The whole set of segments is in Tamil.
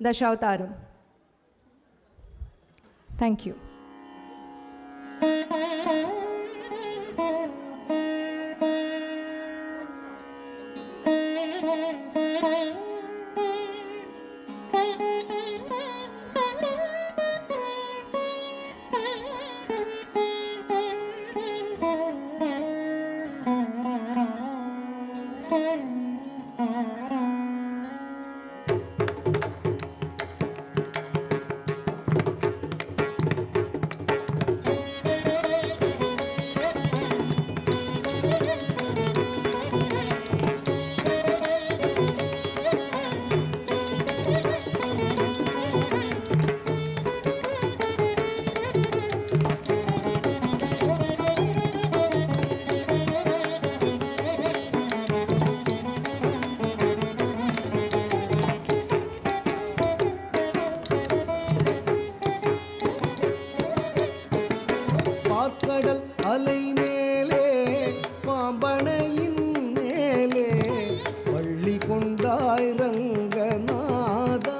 Dashavtaram. Thank you. பார்க்கடல் அலை மேலே பாம்பனையின் மேலே பள்ளி கொண்டாய் ரங்கநாதா.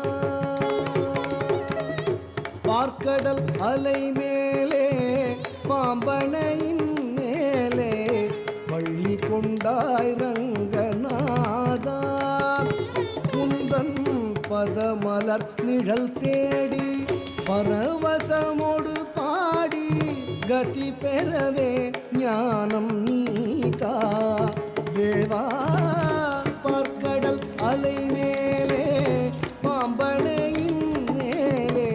பார்க்கடல் அலை மேலே பாம்பனையின் மேலே பள்ளி கொண்டாய் ரங்கநாதா. குந்தன் பதமலர் நிழல் தேடி பரவசமோடு பாடி கதி பெறவே ஞானம் நீதா தேவா. பார்க்கடல் அலை மேலே பாம்பனையின் மேலே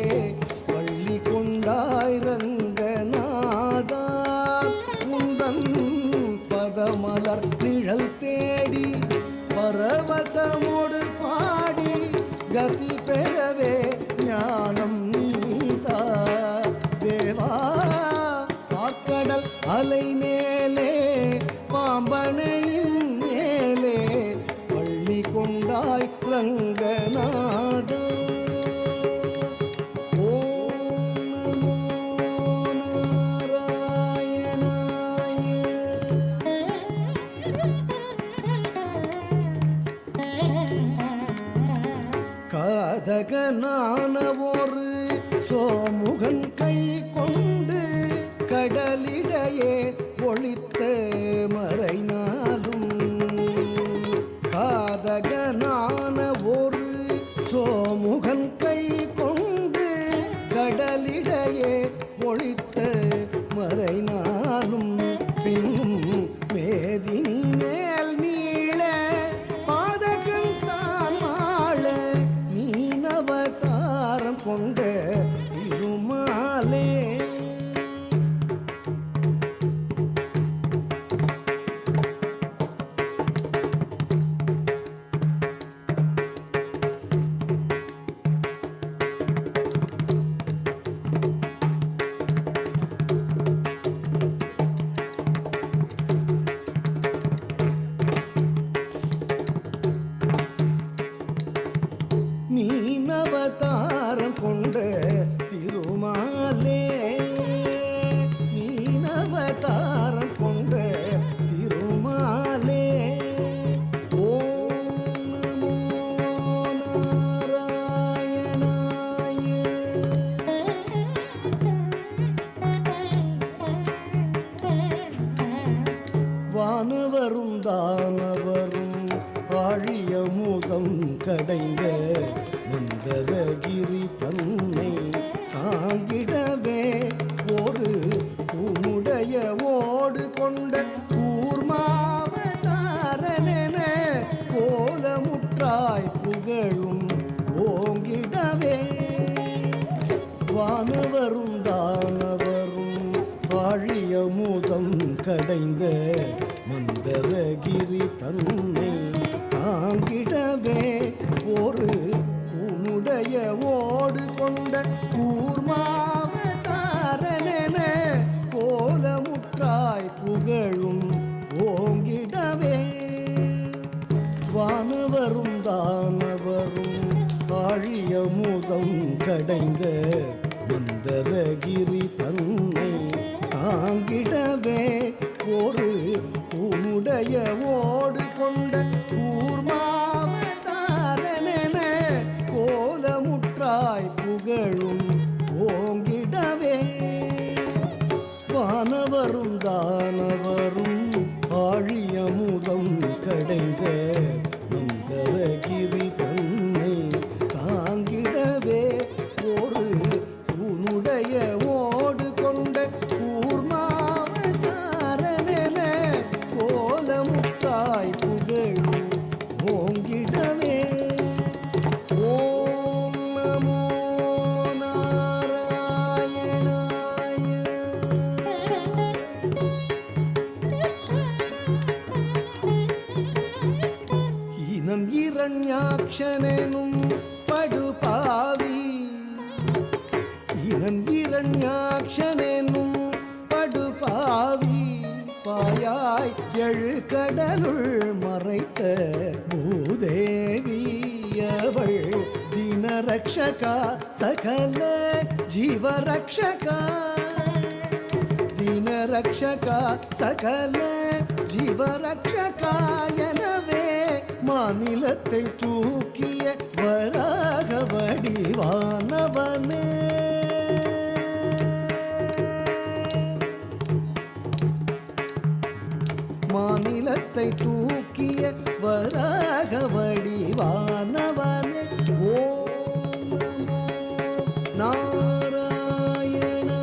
பள்ளி கொண்டாய் ரங்கநாதா. உந்தன் பதமலர் நிழல் தேடி பரவசமோடு பாடி கதி பெறவே ஞானம் நீதா தேவா. பார்க்கடல் அலை மேலே பாம்பனையின் மேலே பள்ளி கொண்டாய் ரங்கநாதா. ஓம் நமோ நாராயணாய. காதகனான ஒரு சோமுகன் கை கொண்டு கடலிடையே ஒளித்த மறைநாளும். காதகனான ஒரு சோமுகன் கை கொண்டு கடலிடையே ஒளித்த மறைநாளும். பின்னும் மேதினி மேல் மீள பாதகன் தான் மாள நீனவதாரம் கொண்ட திருமாலே. நீனவதாரம் கொண்ட திருமாலே. நீனவதாரம் கொண்ட திருமாலே. ஓம் நமோ நாராயணாய. வானவரும் தானவரும் ஆழிய முதம் கடைந்த மந்தரகிரி தன்னை தாங்கிடவே ஒரு உன்னுடைய ஓடு கொண்ட கூர்மாவதாரனென கோலமுற்றாய் புகழும் ஓங்கிடவே. வானவரும் தானவரும் ஆழிய முதம் கடைந்த மந்தரகிரி தன்னை தாங்கிடவே ஒரு உன்னுடைய ஓடு கொண்ட கூர்மாவதாரனென கோலமுற்றாய் புகழும் ஓங்கிடவே. வானவரும் தானவரும் ஆழிய முதம் கடைந்த மந்தரகிரி தன்னை தாங்கிடவே ஒரு உன்னுடைய ஓடு கொண்ட கூர்மாவதாரனென கோலமு படுபாவி இனன் இரண்யாட்சனெனும் படுபாவி பாயாய் எழு கடலுள் மறைத்த பூதேவி அவள் தினரக்ஷகா சகல ஜீவரக்ஷகா தினரக்ஷகா சகல ஜீவரக்ஷகா எனவே மாநிலத்தை தூக்கிய வராக வடிவானவனே மாநிலத்தை தூக்கிய வராக வடிவானவனே ஓம் நமோ நாராயணாய.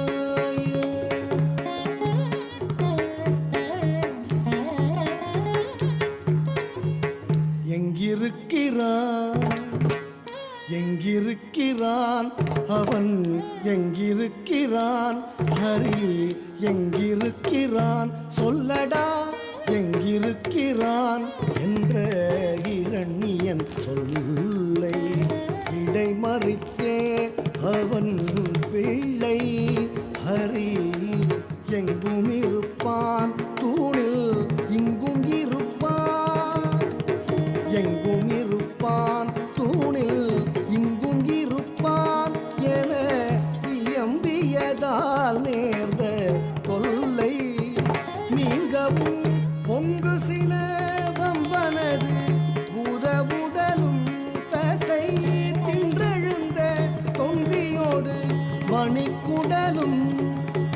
எங்கிருக்கிறான் அவன் எங்கிருக்கிறான் ஹரி எங்கிருக்கிறான் சொல்லடா எங்கிருக்கிறான் என்ற இரணியன் சொல்லை இடைமறித்தே அவன் பிள்ளை ஹரி எங்கும் இருப்பான் தூணில் இங்கும் இருப்பான் எங்கும் இருப்பான் தூணில் இங்கும் இருப்பான் என இயம்பியதால் நேர்ந்த தொல்லை நீங்கவும் பொங்கு சினவம்பனது பூதவுடலும் தசை தின்றெழுந்த தொந்தியோடு மணிக்குடலும்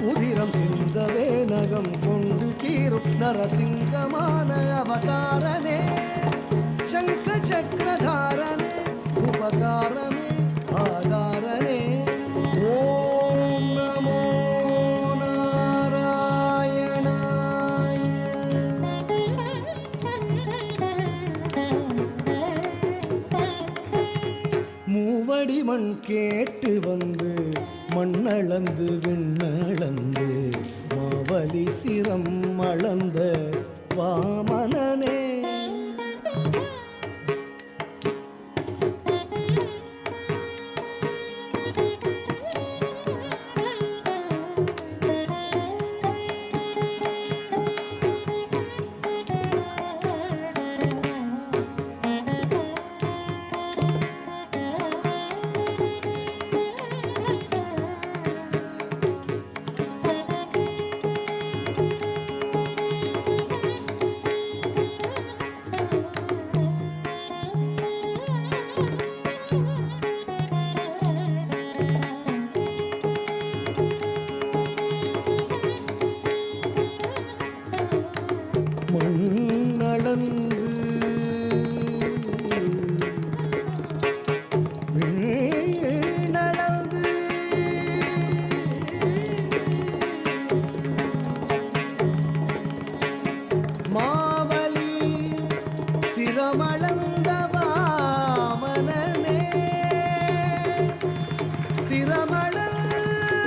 உதிரம் சிந்தவே நகம் கொண்டு தீரும் நரசிங்கமான அவதாரனே சங்க சக்கரதாரனே உபகாரமே ஆதாரனே ஓம் நமோ நாராயணாய. மூவடி மண் கேட்டு வந்து மண்ணளந்து விண்ணளந்து மாவலி சிரம் அளந்த வாமனனே மண்ணளந்து வீணளந்து மாவலி சிரமளந்த வாமனனே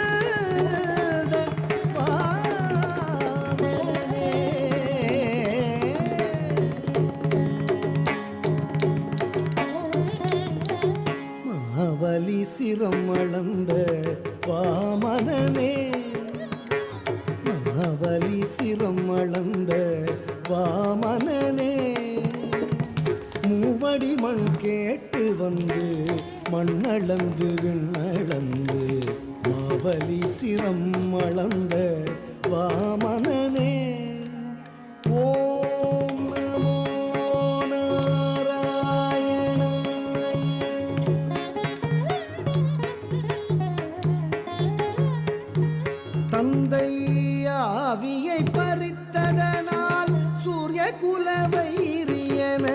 சிரமளந்த மாவலி சிரம் அளந்த வாமனனே மாவலி சிரம் அளந்த வாமனனே மூவடி மண் கேட்டு வந்து மண்ணளந்து விண்ணளந்து மாவலி சிரம் அளந்த வாமனனே ஓம் நமோ நாராயணாய. தந்தை ஆவியை பறித்ததனால் சூரிய குலவைரியன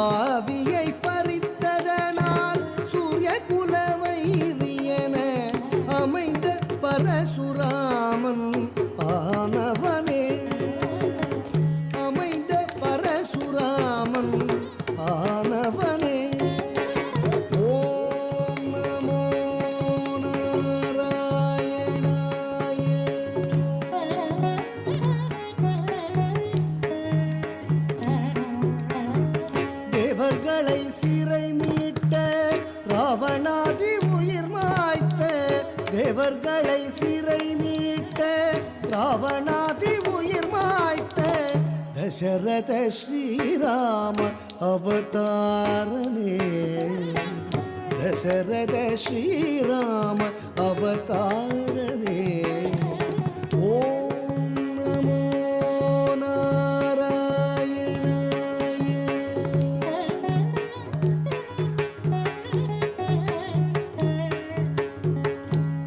ஆவியை பறித்ததனால் சூரிய குலவைரியன அமைந்த பரசுராமன் ஆனவனே ராவணாதி உயிர் மாய்த்த தேவர்களை சிறை மீட்ட ராவணாதி உயிர் மாய்த்த தசரத ஸ்ரீராம அவதாரனே தசரத ஸ்ரீராம அவதாரனே ஓம் நமோ நாராயணாய.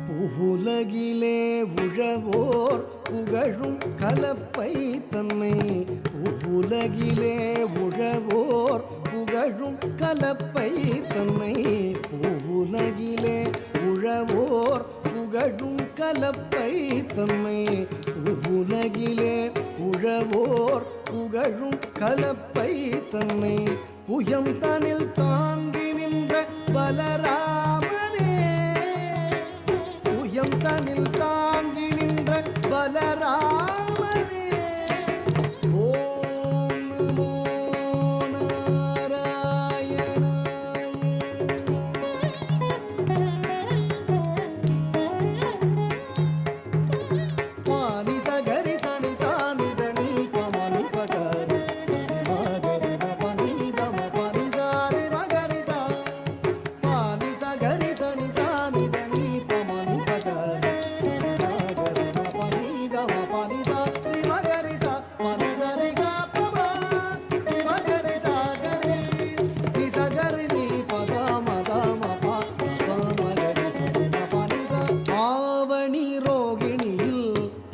புகுலகிலே உழவோர் புகழும் கலப்பை தன்னை புகுலகிலே உழவோர் புகழும் கலப்பை தன்னை புகுலகிலே உழவோர் புகழும் கலப்பை தன்னை புகுலகிலே உழவோர் புகழும் கலப்பை தன்னை புயம் தனில் தாங்கி நின்ற பலராமனே புயம் தனில் தாங்கி நின்ற பலராமனே ஓம் நமோ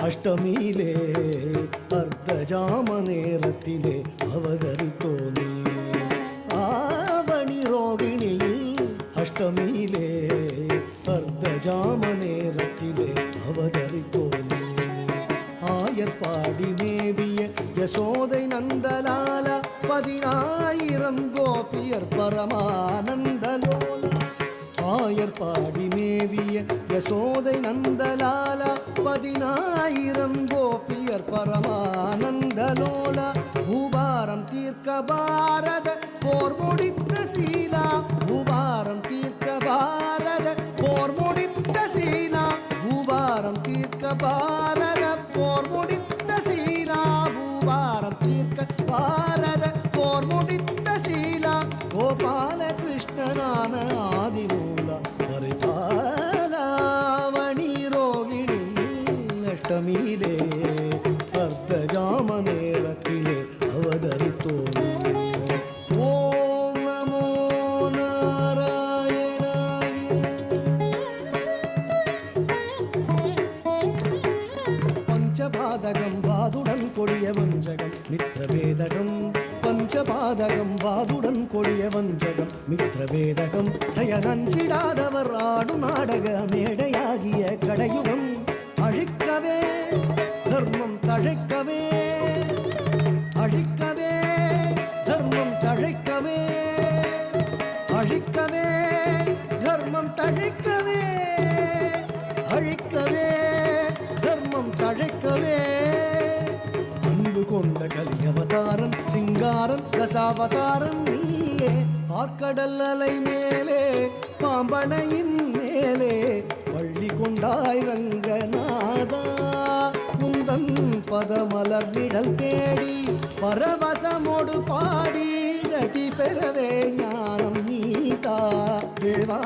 அஷ்டமியிலே அர்த்தஜாம நேரத்திலே அவதரித்தோமே ஆவணி ரோகிணியில் அஷ்டமியிலே அர்த்தஜாம நேரத்திலே அவதரித்தோமே ஆயர்பாடி மேவிய யசோதை நந்தலால 10000 கோபியர் பரமானந்தலோல ஆயர்பாடி மேவிய யசோதை நந்தலால 10000 கோபியர் பரமானந்தலோல பூபாரம் தீர்க்க பாரத போர் முடித்த சீலா பூபாரம் தீர்க்க பாரத போர் முடித்த சீலா பூபாரம் தீர்க்க பாரத போர் முடித்த சீலா பூபாரம் தீர்க்க பாரத போர் முடித்த சீலா கோபால கிருஷ்ணனான ஆதிமூல பரிபாலாவணி ரோகிணி அஷ்டமியிலே அர்த்தஜாம நேரத்திலே அவதரித்தோம் ஓம் நமோ நாராயணாய. பஞ்சபாதகம் வாதுடன் கொடிய வஞ்சகம் மித்ரவேதகம் பஞ்சபாதகம் வாதுடன் கொடிய வஞ்சகம் மித்ரவேதகம் செயலஞ்சிடாதவர் ஆடும் நாடக மேடையாகிய கடையுகம் அழிக்கவே தர்மம் தழைக்கவே அழிக்கவே தர்மம் தழைக்கவே அழிக்கவே தர்மம் தழைக்கவே அழிக்கவே தர்மம் தழைக்கவே அன்பு கொண்ட கலியவதாரன் சிங்காரன் தசாவதாரன் நீயே ஆற்கடல் அலை மேலே பாம்பனையின் மேலே பள்ளி கொண்டாய் ரங்கநாதா முந்தன் பதமலர் நிழல் தேடி பரவசமோடு பாடி கதி பெறவே ஞானம் நீதா தேவா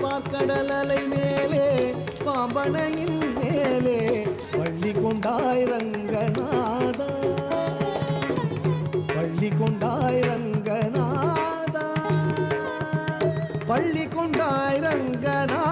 பார்க்கடல் அலை மேலே பாம்பனையின் மேலே பள்ளி கொண்டாய் ரங்கநாதா பள்ளி கொண்டாய் ரங்கநாதா பள்ளி கொண்டாய் ரங்கநாதா